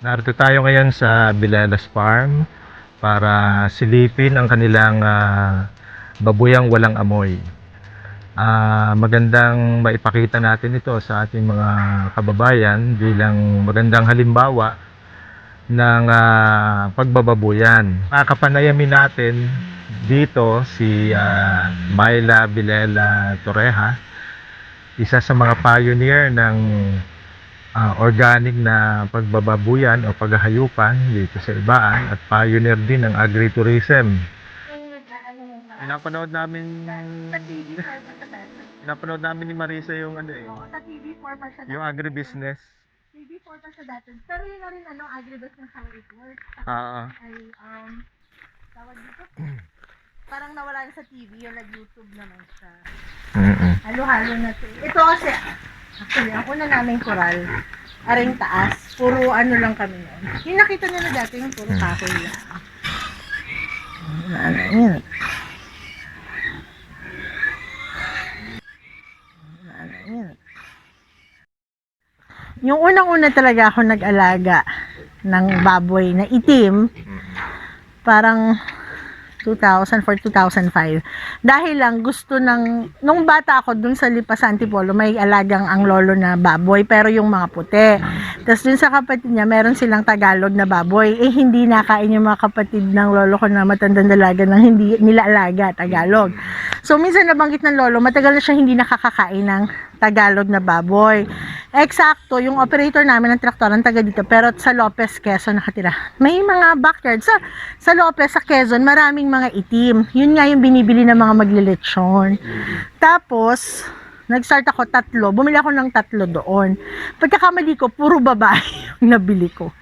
Narito tayo ngayon sa Bilelas Farm para silipin ang kanilang babuyang walang amoy. Magandang maipakita natin ito sa ating mga kababayan bilang magandang halimbawa ng pagbababuyan. Kakapanayamin natin dito si Myla Bilela Torreja, isa sa mga pioneer ng organic na pagbababuyan o paghahayupan dito sa Ibaan at pioneer din ng agritourism. Pinapanood namin ni Marisa yung sa TV4 pa siya yung agribusiness. TV4 pa siya dati. Pero yun na rin agribusiness ng report. Ay, tawag dito. Parang nawala na sa TV, yung nag-YouTube naman siya. Halo-halo na siya. Ito kasi, actually, ako na namin koral. Aring taas. Puro ano lang kami noon. Yung nakita nyo na dati, yung puro kahoy lang. Yun. Yung unang-una talaga ako nag-alaga ng baboy na itim, parang 2004, 2005. Dahil lang gusto nung bata ako dun sa Lipa sa Antipolo, may alagang ang lolo na baboy, pero yung mga puti. Tapos dun sa kapatid niya, meron silang Tagalog na baboy. Hindi nakain yung mga kapatid ng lolo ko na matandang dalaga ng hindi nila alaga, Tagalog. So minsan nabanggit ng lolo, matagal na siya hindi nakakakain ng Tagalog na baboy. Eksakto, yung operator namin ng traktor ang taga dito, pero sa Lopez, Quezon nakatira. May mga backyard. Sa Lopez, sa Quezon, maraming mga itim. Yun nga yung binibili ng mga maglilitsyon. Tapos, nag-start ako 3. Bumili ako ng 3 doon. Pagkakamali ko, puro babae yung nabili ko.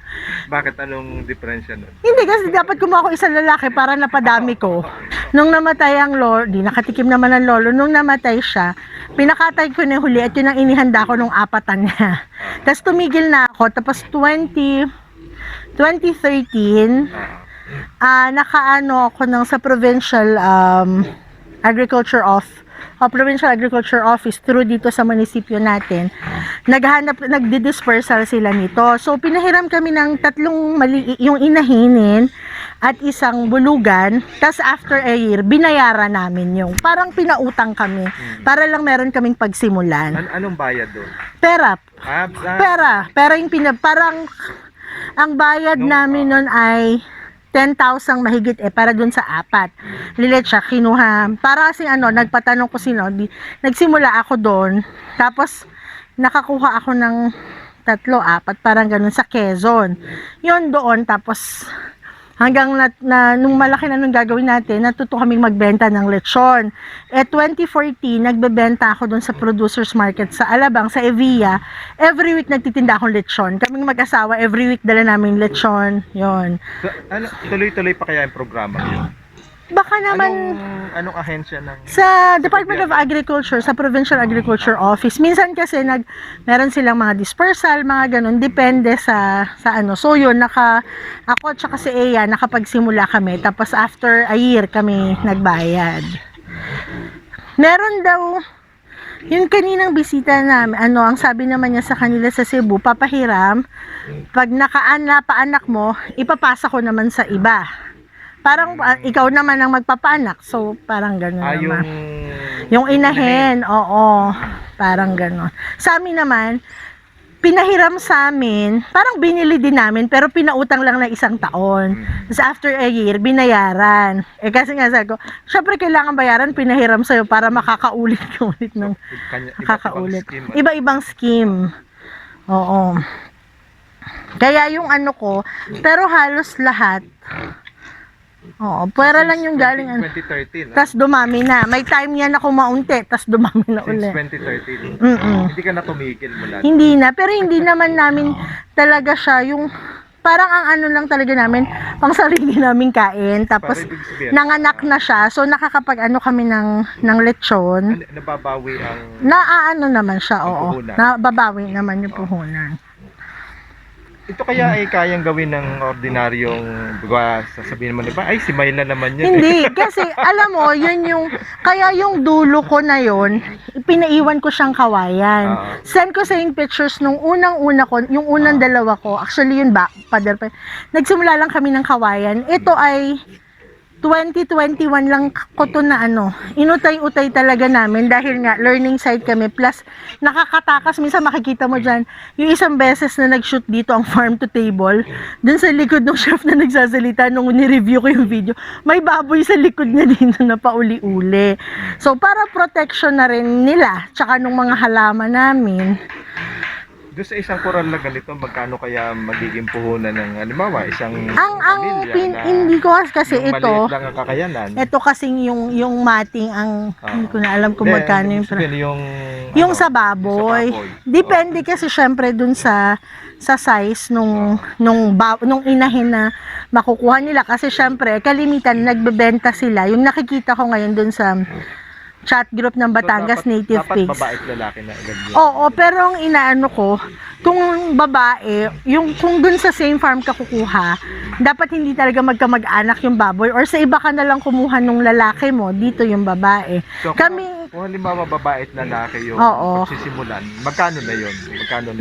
Bakit? Anong diferensya nun? Hindi, kasi dapat kumuha ko isang lalaki para napadami ko. Nung namatay ang lolo, di nakatikim naman ang lolo, nung namatay siya, pinakatay ko na huli at yun ang inihanda ko nung 4 niya. Tapos tumigil na ako, tapos 2013, nakaano ako sa provincial Provincial Agriculture Office through dito sa munisipyo natin. Nagdi-dispersal sila nito. So pinahiram kami ng 3 yung inahinin at isang bulugan. Tas after a year, binayaran namin yung parang pinautang kami para lang meron kaming pagsimulan. Anong bayad doon? Pera. Pera yung parang ang bayad namin nun ay 10,000 mahigit para dun sa 4. Lilit siya, kinuha. Para kasi nagpatanong ko sino. Nagsimula ako doon. Tapos, nakakuha ako ng 3, 4, parang ganun sa Quezon. Yun doon, tapos hanggang nung malaki na nung gagawin natin, natuto kaming magbenta ng lechon. 2014, nagbebenta ako doon sa Producers Market sa Alabang, sa Evia. Every week nagtitinda akong lechon. Kaming mag-asawa, every week dala namin lechon. Yun. So, tuloy-tuloy pa kaya yung programa yun? Baka naman anong ahensya ng sa Department of Agriculture, sa Provincial Agriculture Office. Minsan kasi meron silang mga dispersal, mga ganun, depende sa ano. So yun, ako at saka si Eya nakapagsimula kami, tapos after a year kami nagbayad. Meron daw Yung kaninang bisita namin, ang sabi naman niya sa kanila sa Cebu, papahiram, pag napaanak mo, ipapasa ko naman sa iba. Parang ikaw naman ang magpapaanak. So, parang gano'n naman. Yung inahin, oo. Parang gano'n. Sa amin naman, pinahiram sa amin, parang binili din namin, pero pinautang lang na 1 taon. Tapos after a year, binayaran. Kasi nga sabi ko, syempre kailangan bayaran, pinahiram sa'yo para makakaulit ka ulit ng makakaulit. Iba-ibang scheme. Oo. Kaya yung ko, pero halos lahat, oo, pwera lang yung galing 2013. tas dumami na. May time yan ako maunti, tas dumami na Since ulit. 2013. Hindi ka na tumigil mula. Hindi na, pero hindi naman namin talaga siya yung parang ang lang talaga namin pang sarili naming kain, tapos Para ibig sabihin, nanganak na siya, so nakakapag kami ng lechon, nababawi ang naman siya, Ang oo, puhunan. nababawi naman yung puhunan. ito kaya ay kayang gawin ng ordinaryong sasabihin mo, di ba? Ay, si Myla naman yun. Hindi, kasi alam mo, yun kaya yung dulo ko na yun, pinaiwan ko siyang kawayan. Send ko sa yung pictures nung unang-una ko, yung unang dalawa ko, actually yun pader pa. Nagsimula lang kami ng kawayan. Ito ay 2021 lang ko to na inutay-utay talaga namin dahil nga learning site kami, plus nakakatakas, minsan makikita mo dyan yung isang beses na nag-shoot dito ang farm to table, dun sa likod ng chef na nagsasalita nung ni-review ko yung video, may baboy sa likod niya dito na pauli-uli. So para protection na rin nila tsaka nung mga halaman namin. Doon sa isang koral na ganito, magkano kaya magiging puhunan ng, halimbawa, isang Hindi ko kasi yung ito, maliit lang ang kakayanan. ito kasing yung mating hindi ko na alam kung magkano yung sa baboy. Depende kasi syempre dun sa size nung inahin na makukuha nila, kasi syempre kalimitan nagbebenta sila. Yung nakikita ko ngayon dun sa chat group ng Batangas Native dapat Pigs. Babae at lalaki na agad yun. Oo, pero ang inaano ko, kung babae, kung dun sa same farm ka kukuha, dapat hindi talaga magkamag-anak yung baboy, or sa iba ka na lang kumuha nung lalaki mo, dito yung babae. So, kung halimbawa babae at lalaki yung pagsisimulan, magkano na yun?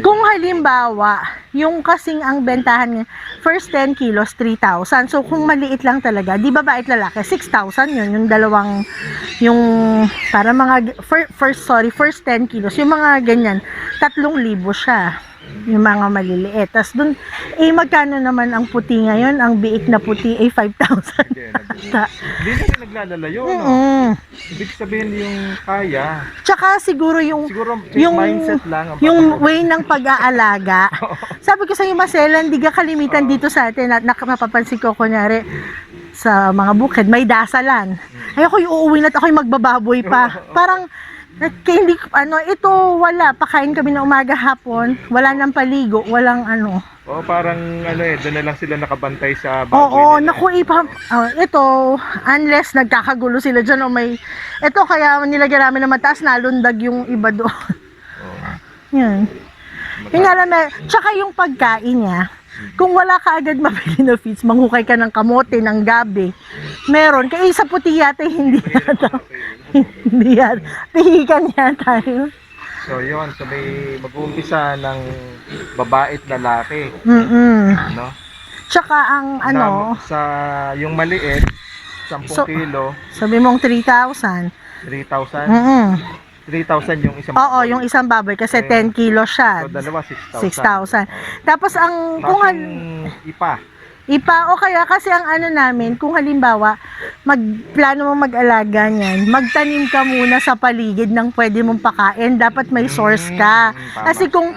Kung halimbawa, yung kasing ang bentahan niya, first 10 kilos, 3,000. So, kung maliit lang talaga, di babae at lalaki, 6,000 yun. Yung dalawang, para mga, first 10 kilos, yung mga ganyan, 3,000 siya. Yung mga maliliit. Tapos dun, magkano naman ang puti ngayon? Ang biik na puti ay 5,000. Hindi na rin naglalalayo, no? Ibig sabihin yung kaya. Tsaka siguro yung mindset lang. Yung way ng pag-aalaga. Sabi ko sa iyo, Marcela, hindi ka kalimitan dito sa atin. At mapapansin ko, kunyari, sa mga bukid, may dasalan. Ay, ako'y uuwi na at ako'y magbababoy pa. Parang, hindi, ito, wala. Pakain kami na umaga hapon. Wala nang paligo. Walang parang doon na lang sila nakabantay sa baboy. Oo, naku, ito, unless nagkakagulo sila dyan, ito kaya nilagyan namin na mataas, nalundag yung iba doon. Yan. Yung alam tsaka yung pagkain niya, kung wala ka agad mabili na feeds, manghukay ka ng kamote, ng gabi, meron. Kaya sa puti yata, hindi yata. Hindi yata. Pihikan yata yun. So yun, so may mag-uumpisa ng babae at lalaki. No? Tsaka ang sa yung maliit, 10 kilo, sabi mong 3,000. 3,000? 3,000 yung isang Oo, yung isang baboy kasi 10 kilo siya. So dalawa, 6,000. Tapos kung ipa o kaya kasi ang namin, kung halimbawa plano mo mag-alaga niyan, magtanim ka muna sa paligid ng pwede mong pakain, dapat may source ka. Kasi kung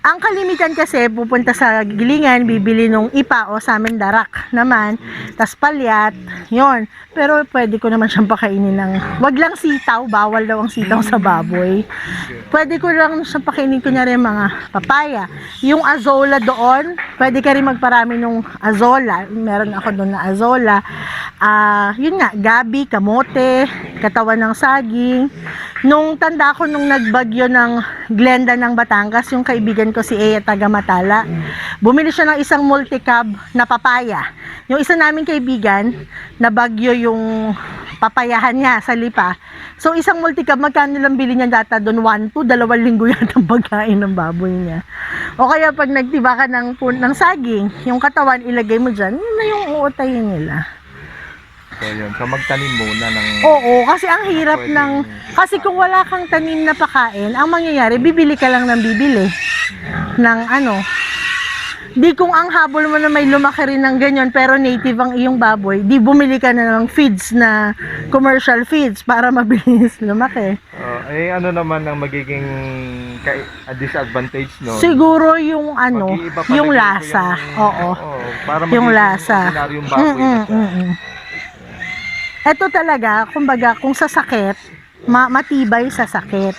ang kalimitan kasi pupunta sa gilingan, bibili nung ipa, o sa amin darak naman, tas palyat, yon. Pero pwede ko naman siyang pakainin wag lang sitaw, bawal daw ang sitaw sa baboy. Pwede ko lang siyang pakainin kunyari mga papaya. Yung azola doon, pwede ka rin magparami nung azola. Meron ako doon na azola. Yun nga, gabi, kamote, katawan ng saging. Nung tanda ko nung nagbagyo ng Glenda ng Batangas, yung kaibigan ko si Ea taga Matala, bumili siya ng isang multicab na papaya. Yung isa naming kaibigan, nabagyo yung papayahan niya sa lipa. So, isang multicab, magkano lang bili niya data doon? 1 to 2 linggo yata ang pagkain ng baboy niya. O kaya pag nagtiba ka ng saging, yung katawan ilagay mo dyan, yun na yung uutayin nila. So yun, so magtanim muna ng... Oo, kasi ang hirap ng... Kasi kung wala kang tanim na pakain, ang mangyayari, bibili ka lang ng bibili. Ng ano. Di kung ang habol mo na may lumaki rin ng ganyan, pero native ang iyong baboy, di bumili ka na ng feeds na commercial feeds para mabilis lumaki. Ano naman ang magiging disadvantage no? Siguro yung ano, Mag-iiba pa yung naging lasa. Oo. Para Yung magiging lasa. ordinaryong baboy na siya. Ito talaga, kumbaga, kung sa sakit, matibay sa sakit.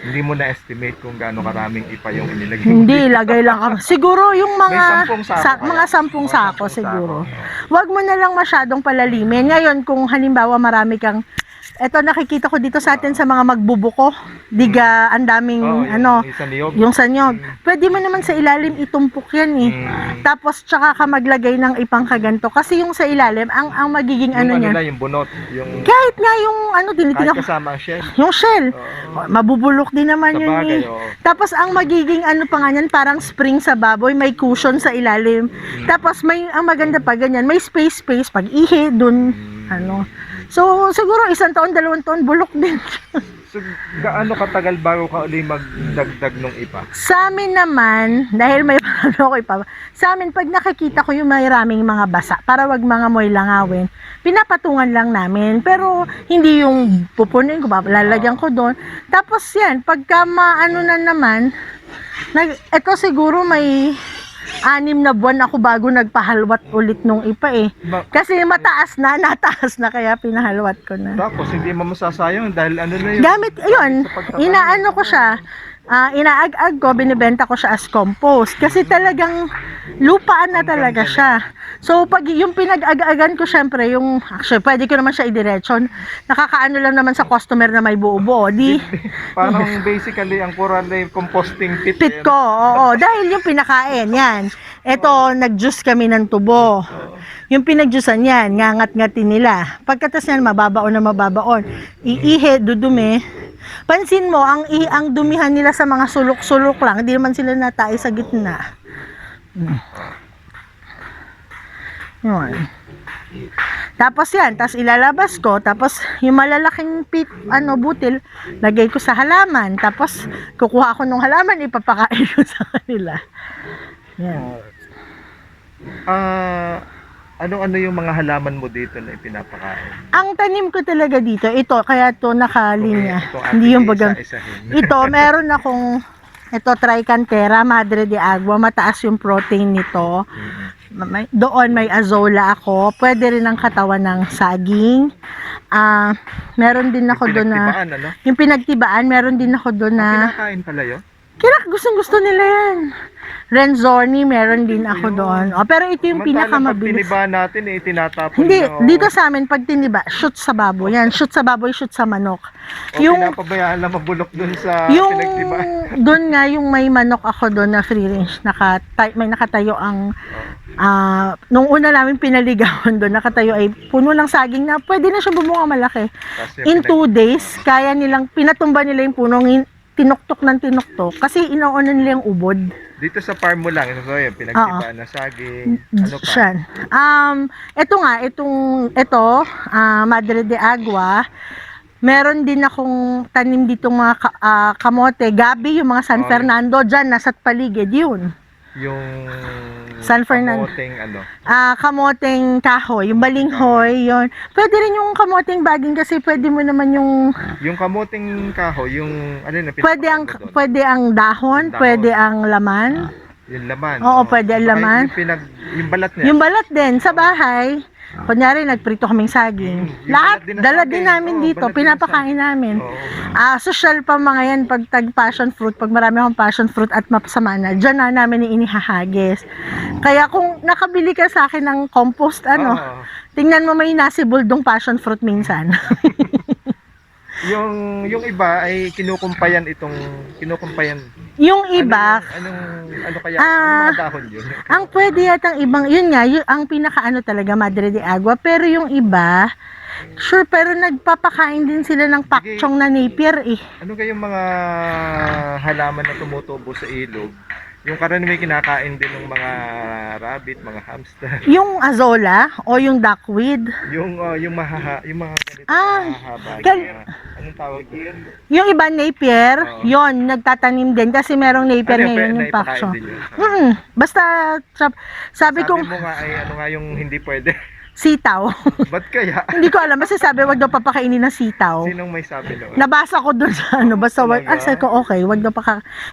Hindi mo na-estimate kung gaano karaming ipa yung inilagay. Hindi, lagay lang kami. Siguro yung mga May 10 sako mga 10 sako siguro. Huwag mo na lang masyadong palalimin. Ngayon, kung halimbawa marami kang, eto nakikita ko dito sa atin sa mga magbubuko, diga, ang daming yung sanyog. Pwede mo naman sa ilalim itumpok yan eh. Tapos tsaka ka maglagay ng ipang kaganto. Kasi yung sa ilalim, ang magiging yung niya. Yung bunot. Yung, Kahit nga yung tinitingnan kahit ko. kasama ang shell. Yung shell. Mabubulok din naman Sa yun bagay, eh. Tapos ang magiging pa nga yan, parang spring sa baboy, may cushion sa ilalim. Tapos ang maganda pa ganyan, may space pag ihi dun, So siguro 1 taon, 2 taon bulok din. So, gaano katagal bago ka uli magdagdag ng ipa? Sa amin naman, dahil may ako ipa, sa amin pag nakikita ko yung maraming mga basa, para wag mga moy langawin, pinapatungan lang namin. Pero hindi yung pupunin ko, lalagyan ko doon. Tapos yan, pagka maano na naman, eto siguro may 6 na buwan ako bago nagpahalwat ulit nung ipa eh. Kasi nataas na kaya pinahalwat ko na. Tapos hindi mo masasayang dahil ano na yun? Gamit, yun, inaano ko siya, inaag-ag ko, binibenta ko siya as compost. Kasi talagang lupaan na talaga siya. So, pag yung pinag-ag-agan ko, syempre, actually, pwede ko naman siya idiretso. Nakakaano lang naman sa customer na may buo-buo. Parang basically, ang kuran na yung composting pit. Pit ko, oo. Dahil yung pinakain, yan. Ito, nag-juice kami ng tubo. Yung pinag-juicean yan, ngangat-ngatin nila. Pagkatas yan, mababaon. Iihe, dudumi. Pansin mo, ang dumihan nila sa mga sulok-sulok lang, hindi naman sila natay sa gitna. Yun. Tapos yan, tapos ilalabas ko, tapos yung malalaking butil, lagay ko sa halaman, tapos kukuha ko ng halaman, ipapakain ko sa kanila. Yan. Ano yung mga halaman mo dito na ipinapakain? Ang tanim ko talaga dito, ito, kaya ito nakalinya. Ito, Hindi yung bagang. isa-isahin. Ito, meron akong, Tricantera, Madre de Agua, mataas yung protein nito. Doon may azola ako. Pwede rin ang katawan ng saging. Meron din ako doon na, yung pinagtibaan, meron din ako doon na, kinakain pala yun? gustong-gusto nila yan. Renzoni, meron din ako doon. Pero ito yung pinakamabilis. Pag tiniba natin, tinatapon. Hindi, dito sa amin, pag tiniba, shoot sa baboy. Yan, shoot sa baboy, shoot sa manok. Pinapabayaan lang mabulok doon sa pinagtiba. Doon nga, yung may manok ako doon na free range, may nakatayo ang, nung una namin pinaligawan doon, nakatayo ay puno ng saging na pwede na siya bumunga malaki. In 2 days, kaya nilang, pinatumba nila yung punong, tinuktok kasi inuunan nila yung ubod. Dito sa farm mo lang, ito yung pinagtibaan na saging, ano pa? Siyan. Ito, Madre de Agua, meron din akong tanim dito mga kamote, gabi, yung mga San Fernando, dyan, nasa paligid, yun. Yung San Fernando. Kamoteng Kamoteng kahoy, yung balinghoy, yun. Pwede rin yung kamoteng baging kasi pwede mo naman yung kamoteng kahoy, yung ano na pwede ang dahon, pwede ang laman. Yung laman. Oo, pwede ang laman. Yung balat niya. Yung balat din sa bahay. Kunyari, nagprito kaming saging. Lahat, dala din namin dito, pinapakain namin. Social pa mga yan, pag passion fruit, pag marami akong passion fruit at mapasama na, dyan na namin inihahagis. Kaya kung nakabili ka sa akin ng compost, tingnan mo may nasibuldong passion fruit minsan. yung iba ay kinukumpayan Yung iba, Ano kaya? Ah, Ano mga dahon yun? ang pwede yatang ibang, yun nga, ang pinakaano talaga, Madre de Agua. Pero yung iba, sure, pero nagpapakain din sila ng pakchong na napier eh. Ano kayong mga halaman na tumutubo sa ilog? Yung karaniwang kinakain din ng mga rabbit, mga hamster. Yung azola o yung duckweed. Yung mga ganito Ah, mahahaba. kal- Anong tawag yun? Yung iba napier, Oo. yon nagtatanim din kasi merong napier Ano, ngayon yung naipakain pakchong. din yun. Basta, sabi ko, Sabi mo nga ay ano nga yung hindi pwede. sitaw. Ba't kaya? Hindi ko alam, basta sabi wag daw papakainin ng sitaw. Sinong may sabi noon? Nabasa ko dun sa ano, basta wag, Talaga? sabi ko okay, wag daw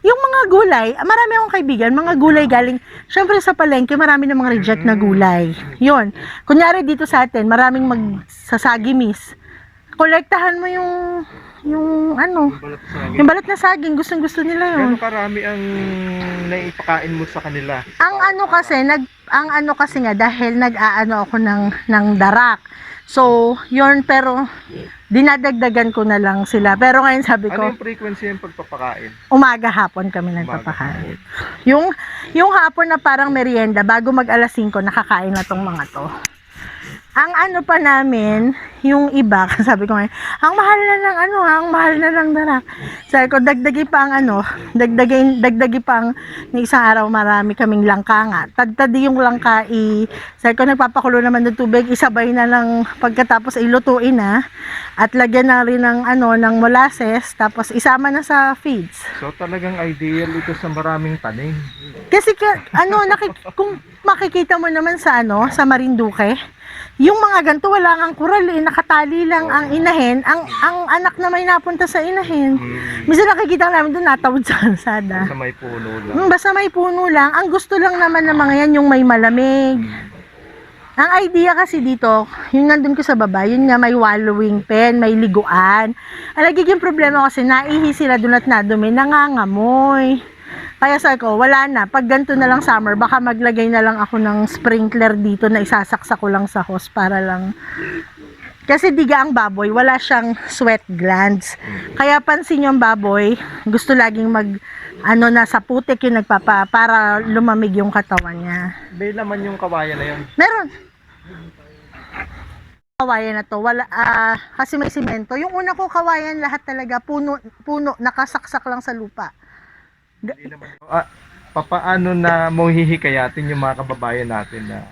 yung mga gulay, marami akong kaibigan, mga gulay galing, syempre sa palengke, marami ng mga reject na gulay. Yun. Kunyari dito sa atin, maraming magsasagimis. Kolektahan mo yung ano, yung balat na saging, gustong-gusto nila yun. Gano'ng karami ang naipakain mo sa kanila? Ang ano kasi nga dahil nag-aano ako ng darak. So, yun pero dinadagdagan ko na lang sila. Pero ngayon sabi Ano ko, yung frequency ng pagpapakain? umaga hapon kami nagpapakain. Yung hapon na parang merienda bago mag alas 5 nakakain na tong mga to. Ang ano pa namin, yung iba, sabi ko ngayon, ang mahal na ng darak. Sabi ko, dagdagi pa ang ano, dagdagi pa ang ng isang araw marami kaming langka nga. Tadtadi yung langka, sabi ko, nagpapakulo naman ng tubig, isabay na lang pagkatapos ilutuin na, at lagyan na rin ng, ng molasses, tapos isama na sa feeds. So talagang ideal ito sa maraming tanim. Kasi kung makikita mo naman sa sa Marinduque, yung mga ganito wala ngang kural nakatali lang ang inahin, ang anak na may napunta sa inahin. Minsan nakikita namin doon natawid sa kalsada. Sa may puno lang. Basta may puno lang, ang gusto lang naman ng mga yan yung may malamig. Ang idea kasi dito, yung nandun ko sa baba, yun nga may wallowing pen, may liguan. Ang nagiging problema kasi naihi sila doon at nadumi, nangangamoy. Kaya sabi ko, wala na. Pag ganito na lang summer, baka maglagay na lang ako ng sprinkler dito na isasaksa ko lang sa hose para lang. Kasi diga ang baboy, wala siyang sweat glands. Kaya pansin yung baboy, gusto laging nasa putik yung para lumamig yung katawan niya. May laman yung kawayan na yun. Meron. Kawayan na to, wala, kasi may simento. Yung una ko kawayan, lahat talaga, puno, nakasaksak lang sa lupa. Hindi naman. Papaano na mo hihikayatin yung mga kababayan natin na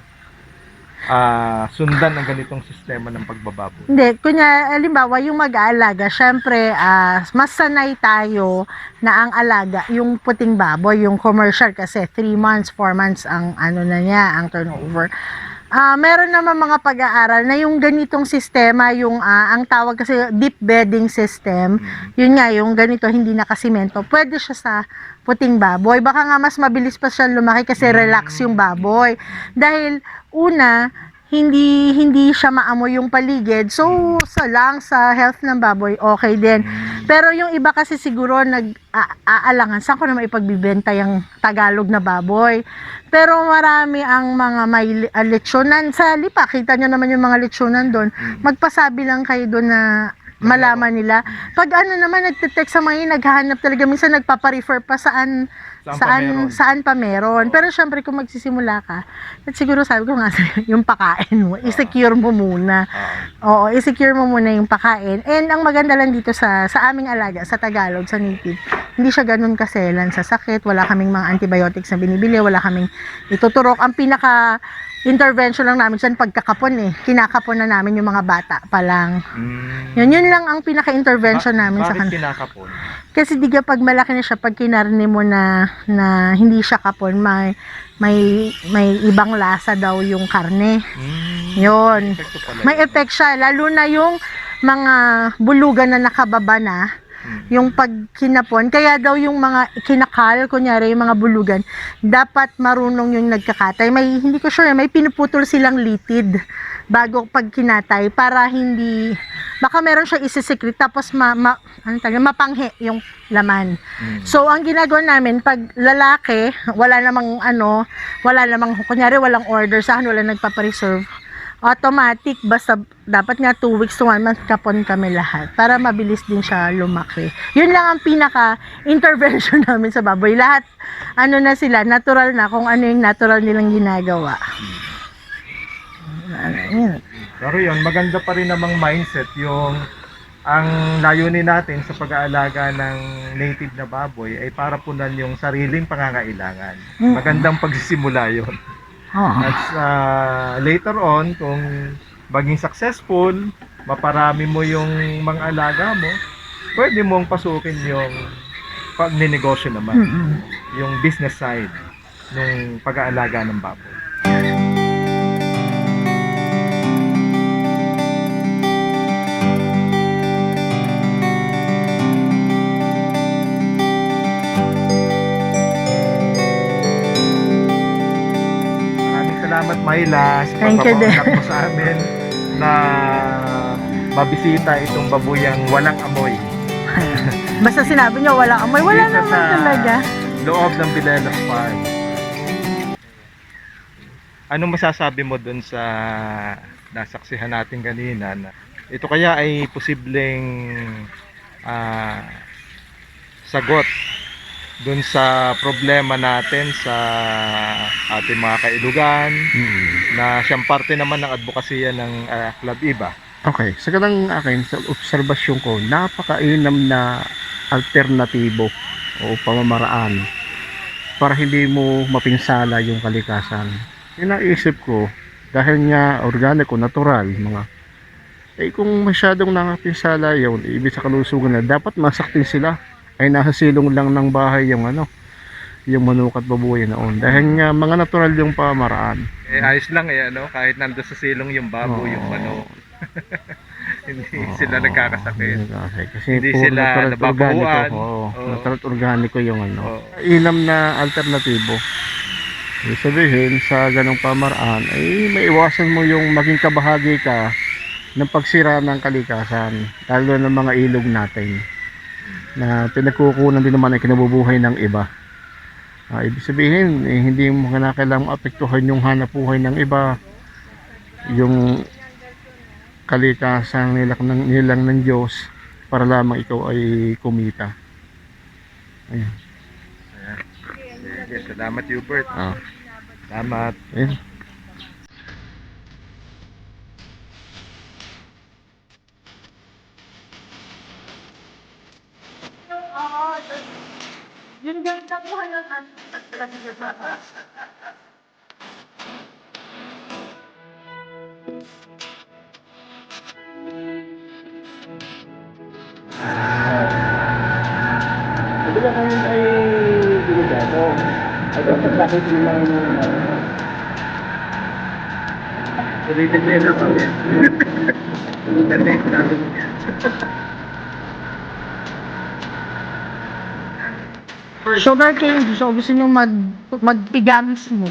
sundan ang ganitong sistema ng pagbababoy? Hindi, halimbawa yung mag-aalaga, syempre, mas sanay tayo na ang alaga, yung puting baboy, yung commercial kasi 3 months, 4 months ang ang turnover. Meron naman mga pag-aaral na yung ganitong sistema, yung ang tawag kasi deep bedding system, yun nga, yung ganito hindi nakasimento, pwede siya sa puting baboy. Baka nga mas mabilis pa siya lumaki kasi relax yung baboy. Dahil una, hindi siya maamoy yung paligid. So, sa health ng baboy, okay din. Pero yung iba kasi siguro aalangan, saan ko na maipagbibenta yung Tagalog na baboy? Pero marami ang mga may lechonan sa lipa. Kita nyo naman yung mga lechonan doon. Magpasabi lang kayo doon na malaman nila. Pag naman nagte-text sa mga naghahanap talaga, minsan nagpapa-refer pa saan pa meron. Pero syempre kung magsisimula ka, at siguro sabi ko nga yung pakain mo, i-secure mo muna. Oo, i-secure mo muna yung pakain. And ang maganda lang dito sa aming alaga, sa Tagalog, sa native, hindi siya ganun kaselan sa sakit, wala kaming mga antibiotics na binibili, wala kaming ituturok. Ang pinaka intervention lang namin dyan pagkakapon kinakapon na namin yung mga bata pa lang. Yun lang ang pinaka-intervention namin sa Bakit kanila. kinakapon? Kasi diga pag malaki na siya, pag kinarne mo na hindi siya kapon, may ibang lasa daw yung karne. Yun. Epekto pala May yun. effect siya, lalo na yung mga bulugan na nakababa na, yung pag kinapon. Kaya daw yung mga kinakal, kunyari yung mga bulugan, dapat marunong yung nagkakatay. Hindi ko sure, may pinuputol silang litid bago pag kinatay para hindi, baka meron siya isisikrit tapos mapanghi yung laman. So ang ginagawa namin pag lalaki, wala namang kunyari walang order sa akin, wala nagpapa-reserve, automatic, basta dapat nga 2 weeks to 1 month kapon kami lahat para mabilis din siya lumaki. Yun lang ang pinaka intervention namin sa baboy. Lahat ano na sila, natural na kung ano yung natural nilang ginagawa. Yun. Pero yun, maganda pa rin namang mindset yung ang layunin natin sa pag-aalaga ng native na baboy ay para punan yung sariling pangangailangan. Magandang pagsisimula yun. Oo. At later on, kung maging successful, maparami mo yung mga alaga mo, pwede mong pasukin yung pagninegosyo naman, yung business side ng pag-aalaga ng baboy. Salamat Myla sa Thank you din. pagpapaunlak mo sa amin na mabisita itong babuyang walang amoy. Basta sinabi niyo walang amoy, wala Dito naman sa talaga. loob ng Bilelas Park. Anong masasabi mo dun sa nasaksihan natin kanina na ito kaya ay posibleng sagot dun sa problema natin sa ating mga kailugan na siyang parte naman ng advokasya ng Club Iba. Okay, sa kanang akin, sa obserbasyon ko, napakainam na alternatibo o pamamaraan para hindi mo mapinsala yung kalikasan. Yung naisip ko, dahil nga organiko, natural, kung masyadong nakapinsala yun, ibig sa kalusugan na dapat masaktin sila, ay nasa silong lang ng bahay yung yung manok at baboy noon. Dahil nga mga natural yung pamamaraan. Ayos lang kahit nando sa silong yung baboy, yung manok. Hindi sila nagkakasakit. Kasi Hindi puro sila natural at nababahuan. organiko. Oo. Natural at organiko yung Oo. Inam na alternatibo. Ibig sabihin, sa ganong pamaraan, ay maiwasan mo yung maging kabahagi ka ng pagsira ng kalikasan, lalo ng mga ilog natin na pinagkukunan din naman ay kinabubuhay ng iba. Ibig sabihin, hindi mo kailangang maapektuhan yung hanap buhay ng iba, yung kalikasan nilang ng Diyos para lamang ikaw ay kumita. Ayan. Yes, salamat Hubert. Salamat. Ayan. Yun ganda po ng Sabi ka ngayon ay delikado. Ay dapat bakit limang Ulitin mo yun ako. Ganda yung sabi mo. sugar cane, gusto nyo magpigamis mo.